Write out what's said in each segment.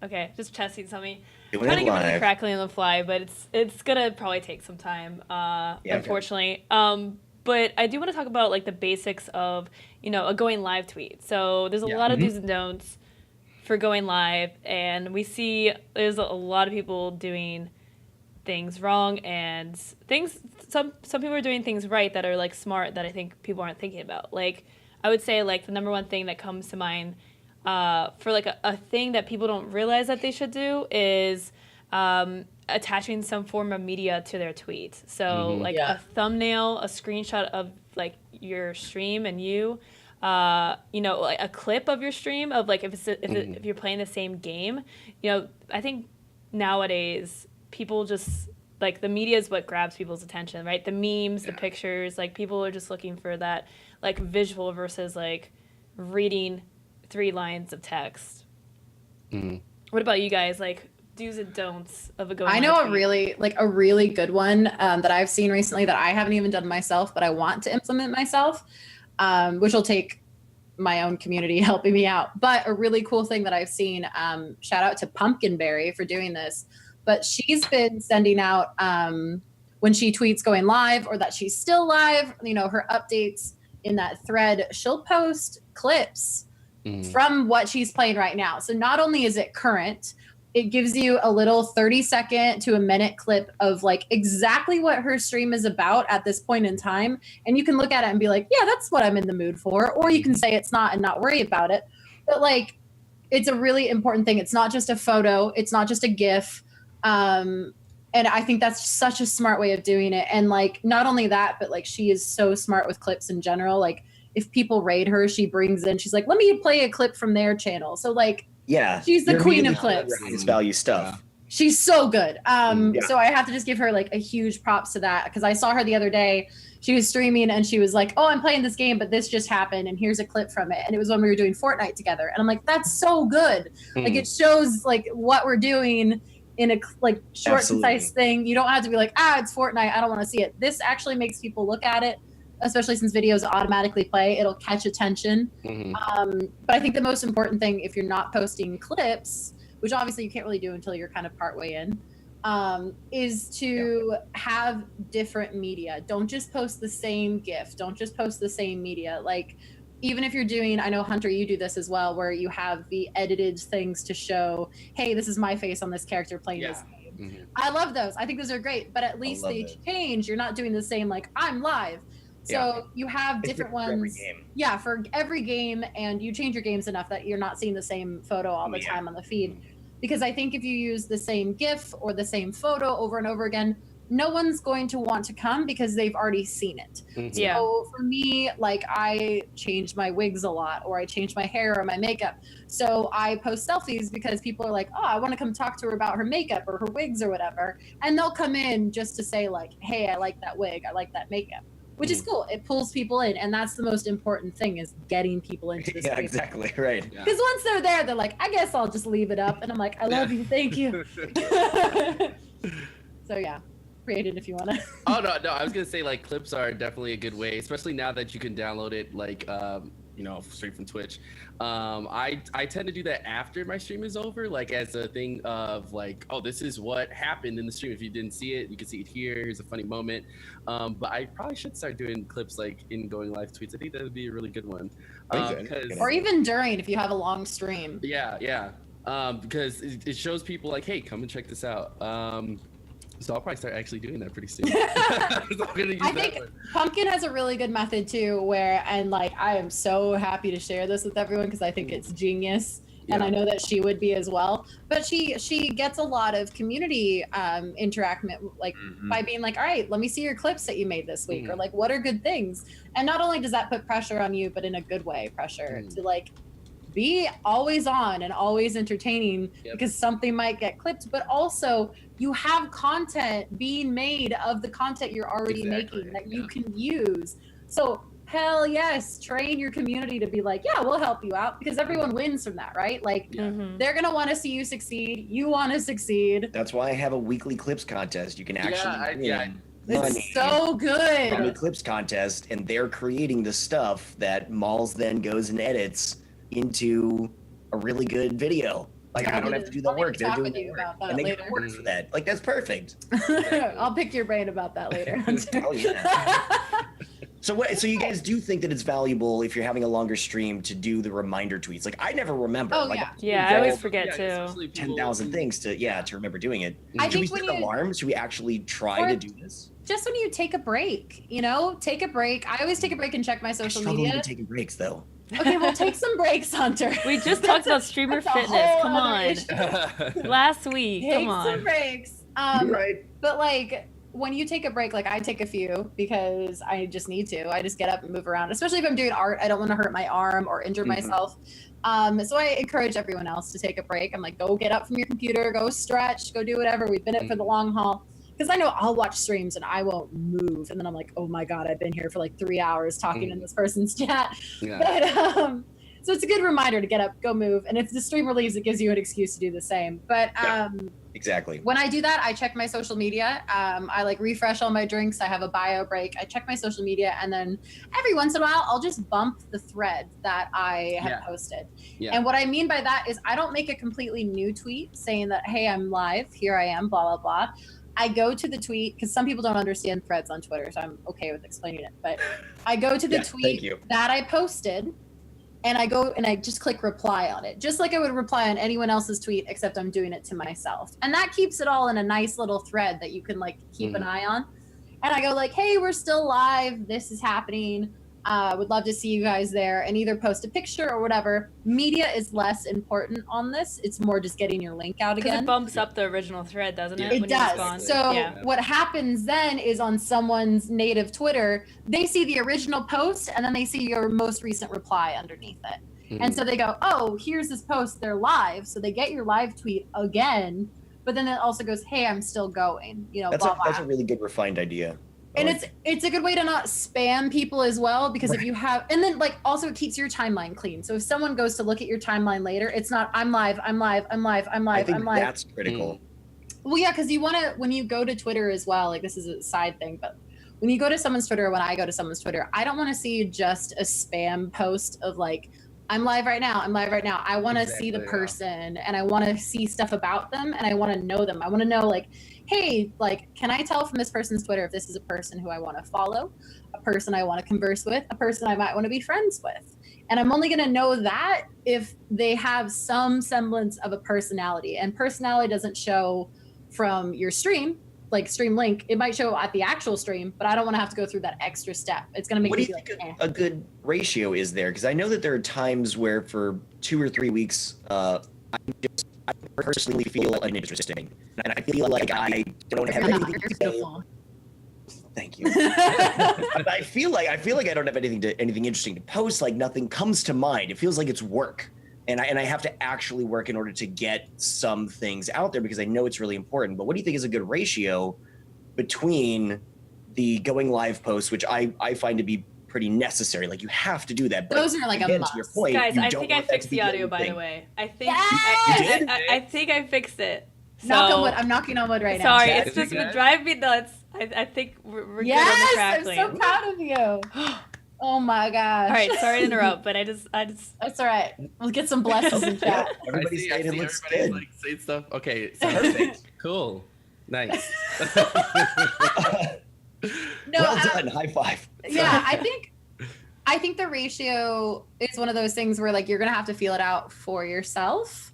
Okay, just testing something. I'm Doing kind it of giving it a live. crackling on the fly, but it's gonna probably take some time, Yeah. unfortunately. But I do want to talk about like the basics of a going live tweet. So there's a lot of do's and don'ts for going live, and we see there's a lot of people doing things wrong and things some people are doing things right that are like smart that I think people aren't thinking about. Like I would say like the number one thing that comes to mind for like a thing that people don't realize that they should do is attaching some form of media to their tweet. So like a thumbnail, a screenshot of like your stream and like a clip of your stream of like if you're playing the same game. I think nowadays people just like the media is what grabs people's attention, right? The memes, the pictures, like people are just looking for that like visual versus like reading 3 lines of text. What about you guys? Like do's and don'ts of a going I know live tweet? a really good one that I've seen recently that I haven't even done myself, but I want to implement myself, which will take my own community helping me out. But a really cool thing that I've seen, shout out to Pumpkinberry for doing this, but she's been sending out when she tweets going live or that she's still live, her updates in that thread, she'll post clips from what she's playing right now. So not only is it current, it gives you a little 30-second to a minute clip of like exactly what her stream is about at this point in time. And you can look at it and be like, yeah, that's what I'm in the mood for. Or you can say it's not and not worry about it. But like, it's a really important thing. It's not just a photo. It's not just a GIF. And I think that's such a smart way of doing it. And like, not only that, but like she is so smart with clips in general. Like if people raid her, she's like, let me play a clip from their channel. So like, she's the queen of clips. Value stuff. She's so good. So I have to just give her like a huge props to that because I saw her the other day. She was streaming and she was like, oh, I'm playing this game, but this just happened. And here's a clip from it. And it was when we were doing Fortnite together. And I'm like, that's so good. Like it shows like what we're doing in a like short, concise thing. You don't have to be like, it's Fortnite, I don't want to see it. This actually makes people look at it, especially since videos automatically play. It'll catch attention. But I think the most important thing, if you're not posting clips, which obviously you can't really do until you're kind of partway in, is to have different media. Don't just post the same GIF. Don't just post the same media. Like, even if you're doing, I know Hunter, you do this as well, where you have the edited things to show, hey, this is my face on this character playing this game. I love those. I think those are great, but at least they change. You're not doing the same, like, I'm live. So you have different ones. For every game. Yeah, for every game, and you change your games enough that you're not seeing the same photo all the time on the feed. Because I think if you use the same GIF or the same photo over and over again, no one's going to want to come because they've already seen it. So for me, like I change my wigs a lot, or I change my hair or my makeup. So I post selfies because people are like, oh, I want to come talk to her about her makeup or her wigs or whatever. And they'll come in just to say like, hey, I like that wig, I like that makeup. Which is cool. It pulls people in, and that's the most important thing, is getting people into this. Yeah, exactly, right. Because once they're there, they're like, I guess I'll just leave it up. And I'm like, I love you, thank you. So yeah, create it if you want to. Oh, no, I was going to say, like, clips are definitely a good way, especially now that you can download it, like, straight from Twitch. I tend to do that after my stream is over, like as a thing of like, oh, this is what happened in the stream. If you didn't see it, you can see it here. Here's a funny moment. But I probably should start doing clips like in going live tweets. I think that would be a really good one. Or even during, if you have a long stream. Yeah. Because it shows people like, hey, come and check this out. So I'll probably start actually doing that pretty soon. I think Pumpkin has a really good method too, and like I am so happy to share this with everyone because I think it's genius, and I know that she would be as well. But she gets a lot of community interaction, like by being like, all right, let me see your clips that you made this week, or like what are good things. And not only does that put pressure on you, but in a good way, pressure to like be always on and always entertaining because something might get clipped, but also you have content being made of the content you're already making that you can use. So hell yes, train your community to be like, yeah, we'll help you out, because everyone wins from that, right? Like they're gonna want to see you succeed, you want to succeed. That's why I have a weekly clips contest. You can actually it's so good. From the clips contest, and they're creating the stuff that Malls then goes and edits into a really good video. Like, I don't have to do the work. They're doing the you work. about that And they later. get work for that. Like, that's perfect. I'll pick your brain about that later. Oh, yeah. So you guys do think that it's valuable if you're having a longer stream to do the reminder tweets? Like, I never remember. Oh, like, yeah. Yeah, I always forget too. 10,000 things to remember doing it. I Should we think set when you- alarms? Should we actually try to do this? Just when you take a break, take a break. I always take a break and check my social I struggle media. with taking breaks, though. Okay, well, take some breaks, Hunter. We just talked about streamer that's a fitness. whole Come other on. Last week. Take Come on. some breaks. You're right. But like when you take a break, like I take a few because I just need to. I just get up and move around, especially if I'm doing art. I don't want to hurt my arm or injure myself. So I encourage everyone else to take a break. I'm like, go get up from your computer, go stretch, go do whatever. We've been in it for the long haul. Because I know I'll watch streams and I won't move. And then I'm like, oh my God, I've been here for like 3 hours talking in this person's chat. Yeah. But so it's a good reminder to get up, go move. And if the streamer leaves, it gives you an excuse to do the same. But Exactly. when I do that, I check my social media. I like refresh all my drinks. I have a bio break. I check my social media. And then every once in a while, I'll just bump the thread that I have posted. Yeah. And what I mean by that is I don't make a completely new tweet saying that, hey, I'm live. Here I am, blah, blah, blah. I go to the tweet because some people don't understand threads on Twitter, so I'm okay with explaining it. But I go to the tweet that I posted, and I go and I just click reply on it, just like I would reply on anyone else's tweet, except I'm doing it to myself. And that keeps it all in a nice little thread that you can like keep an eye on. And I go like, hey, we're still live. This is happening. Would love to see you guys there, and either post a picture or whatever. Media is less important on this. It's more just getting your link out again. It bumps up the original thread, doesn't it? It does. So what happens then is on someone's native Twitter, they see the original post and then they see your most recent reply underneath it. And so they go, oh, here's this post. They're live. So they get your live tweet again. But then it also goes, hey, I'm still going. That's a really good refined idea. And it's a good way to not spam people as well, because if you have, and then like also it keeps your timeline clean. So if someone goes to look at your timeline later, it's not I'm live. I think that's critical. Well, yeah, because you want to, when you go to Twitter as well, like this is a side thing, but when you go to someone's Twitter, when I go to someone's Twitter, I don't want to see just a spam post of like, I'm live right now. I want to see the person and I want to see stuff about them and I want to know them. I want to know like, hey, like, can I tell from this person's Twitter if this is a person who I want to follow, a person I want to converse with, a person I might want to be friends with? And I'm only going to know that if they have some semblance of a personality. And personality doesn't show from your stream, like stream link. It might show at the actual stream, but I don't want to have to go through that extra step. It's going to make me feel like a good ratio is there? Because I know that there are times where for 2 or 3 weeks, I personally feel uninteresting, and I feel like I don't have anything to say. Thank you. But I feel like I don't have anything interesting to post. Like nothing comes to mind. It feels like it's work, and I have to actually work in order to get some things out there because I know it's really important. But what do you think is a good ratio between the going live posts, which I find to be pretty necessary? Like you have to do that. But those are like a must. To your point, guys, I think I fixed the audio, by the way. I think I think I fixed it. So, knock on wood. I'm knocking on wood right now. Sorry, it's just would drive me nuts. I think we're good on the crackling. I'm so proud of you. Oh my gosh. All right, sorry to interrupt, but I just. That's all right. We'll get some blessings in chat. Everybody's saying it looks good. Like saying stuff. Okay, so perfect. Cool. Nice. No, well done. High five. Yeah, I think the ratio is one of those things where like you're gonna have to feel it out for yourself.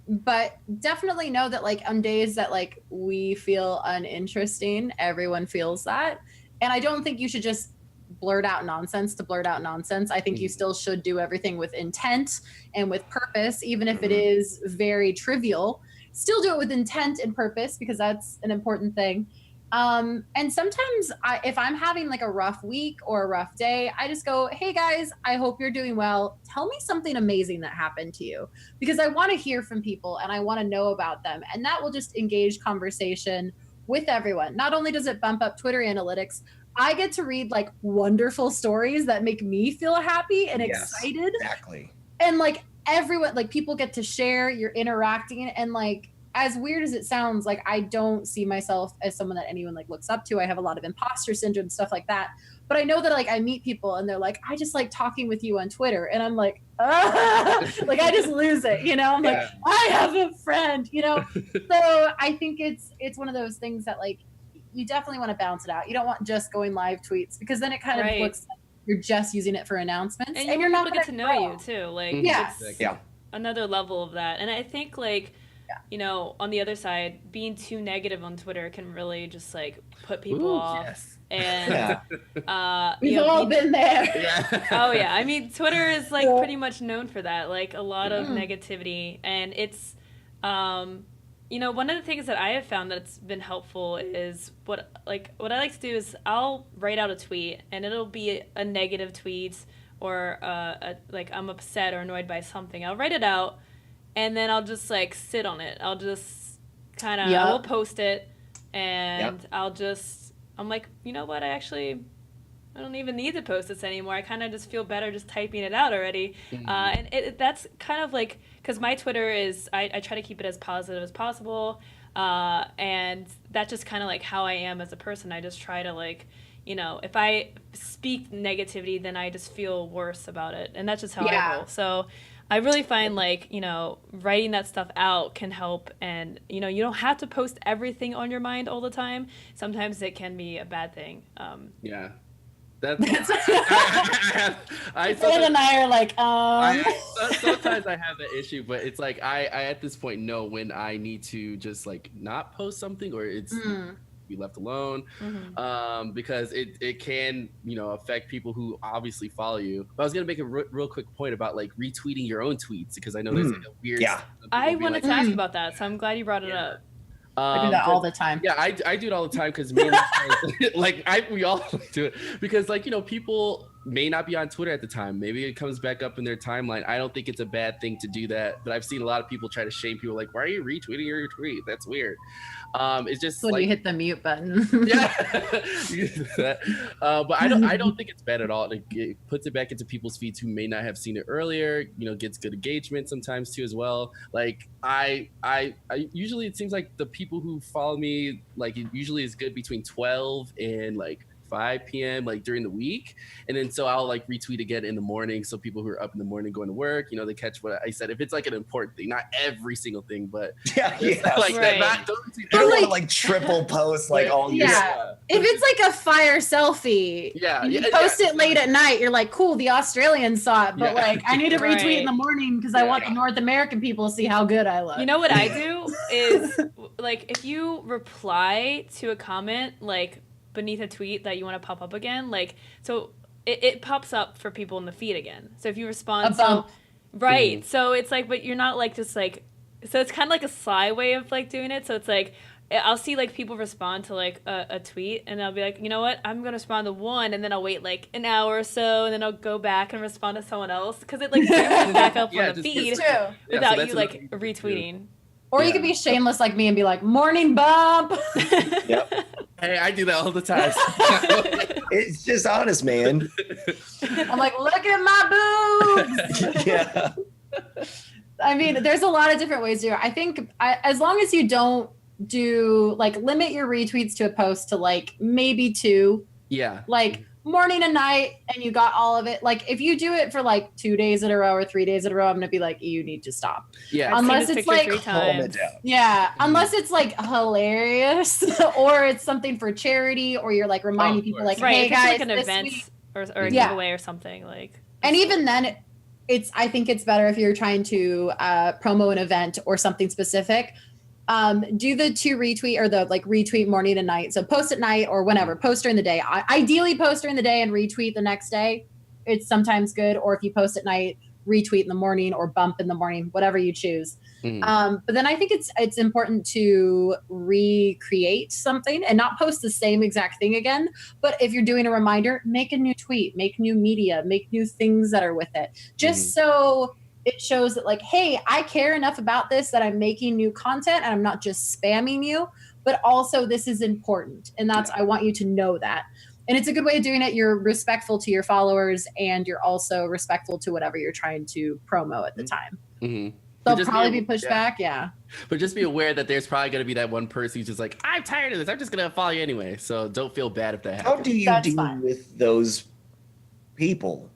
But definitely know that like on days that like we feel uninteresting, everyone feels that. And I don't think you should just blurt out nonsense to blurt out nonsense. I think you still should do everything with intent and with purpose, even if it is very trivial. Still do it with intent and purpose because that's an important thing. And sometimes if I'm having like a rough week or a rough day, I just go, hey guys, I hope you're doing well. Tell me something amazing that happened to you, because I want to hear from people and I want to know about them. And that will just engage conversation with everyone. Not only does it bump up Twitter analytics, I get to read like wonderful stories that make me feel happy and excited. Exactly. And like everyone, like people get to share, you're interacting, and like, as weird as it sounds, like I don't see myself as someone that anyone like looks up to. I have a lot of imposter syndrome, stuff like that. But I know that like I meet people and they're like, I just like talking with you on Twitter. And I'm like, like I just lose it, you know? I'm like, I have a friend, you know? So I think it's one of those things that like, you definitely want to balance it out. You don't want just going live tweets because then it kind of looks like you're just using it for announcements, and you're not going to get to know you too. Like, it's another level of that. And I think like, you know, on the other side, being too negative on Twitter can really just like put people off. Yes. And we've all been there. Oh yeah, I mean, Twitter is like pretty much known for that, like a lot of negativity, and it's you know, one of the things that I have found that's been helpful is what I like to do is I'll write out a tweet and it'll be a negative tweet or like I'm upset or annoyed by something. I'll write it out and then I'll just like sit on it. I'll just kind of I will post it and I'm like, you know what? I don't even need to post this anymore. I kind of just feel better just typing it out already. And that's kind of like, because my Twitter is, I try to keep it as positive as possible. And that's just kind of like how I am as a person. I just try to like, you know, if I speak negativity, then I just feel worse about it. And that's just how I roll. So I really find like, you know, writing that stuff out can help. And, you know, you don't have to post everything on your mind all the time. Sometimes it can be a bad thing. That's Fred and I are like, sometimes I have that issue, but it's like I at this point know when I need to just like not post something or it's be left alone, because it can, you know, affect people who obviously follow you. But I was gonna make a real quick point about like retweeting your own tweets because I know there's like a weird. I wanted to ask about that, so I'm glad you brought it up. I do that all the time. Yeah, I do it all the time because me and we all do it because like, you know, people may not be on Twitter at the time. Maybe it comes back up in their timeline. I don't think it's a bad thing to do that, but I've seen a lot of people try to shame people like, why are you retweeting your tweet? That's weird. It's just when like, you hit the mute button. But I don't think it's bad at all. It puts it back into people's feeds who may not have seen it earlier. You know, gets good engagement sometimes too as well. Like I usually, it seems like the people who follow me, like it usually is good between 12 and like 5 p.m. like during the week, and then so I'll like retweet again in the morning, so people who are up in the morning going to work, you know, they catch what I said. If it's like an important thing, not every single thing, but like that. You don't want to like triple post like all your stuff. If it's like a fire selfie, you post it late at night, you're like, cool, the Australians saw it, but like I need to retweet in the morning because I want the North American people to see how good I look. You know what I do is like if you reply to a comment like beneath a tweet that you want to pop up again, like so it pops up for people in the feed again. So if you respond, so it's like, but you're not like just like, so it's kind of like a sly way of like doing it. So it's like I'll see like people respond to like a tweet and I'll be like, you know what, I'm gonna respond to one and then I'll wait like an hour or so and then I'll go back and respond to someone else because it like brings it back up on the feed without you like retweeting. Or you could be shameless like me and be like, morning bump. Hey, I do that all the time. It's just honest, man. I'm like, look at my boobs. I mean, there's a lot of different ways to do it. I think as long as you don't do like limit your retweets to a post to like maybe 2. Like morning and night and you got all of it. Like if you do it for like 2 days in a row or 3 days in a row, I'm gonna be like, you need to stop. Unless it's like unless it's like hilarious or it's something for charity or you're like reminding people like, hey guys, like an event or a giveaway or something like. And even then I think it's better if you're trying to promo an event or something specific. Do the 2 retweet or the like retweet morning and night. So post at night or whenever, post during the day. Ideally post during the day and retweet the next day. It's sometimes good. Or if you post at night, retweet in the morning or bump in the morning, whatever you choose. But then I think it's important to recreate something and not post the same exact thing again. But if you're doing a reminder, make a new tweet, make new media, make new things that are with it. Just so it shows that like, hey, I care enough about this that I'm making new content and I'm not just spamming you, but also this is important. And that's, I want you to know that. And it's a good way of doing it. You're respectful to your followers and you're also respectful to whatever you're trying to promo at the time. They'll just probably be pushed back. Yeah. But just be aware that there's probably going to be that one person who's just like, I'm tired of this. I'm just going to follow you anyway. So don't feel bad if that happens. How do you That's deal fine. with those people?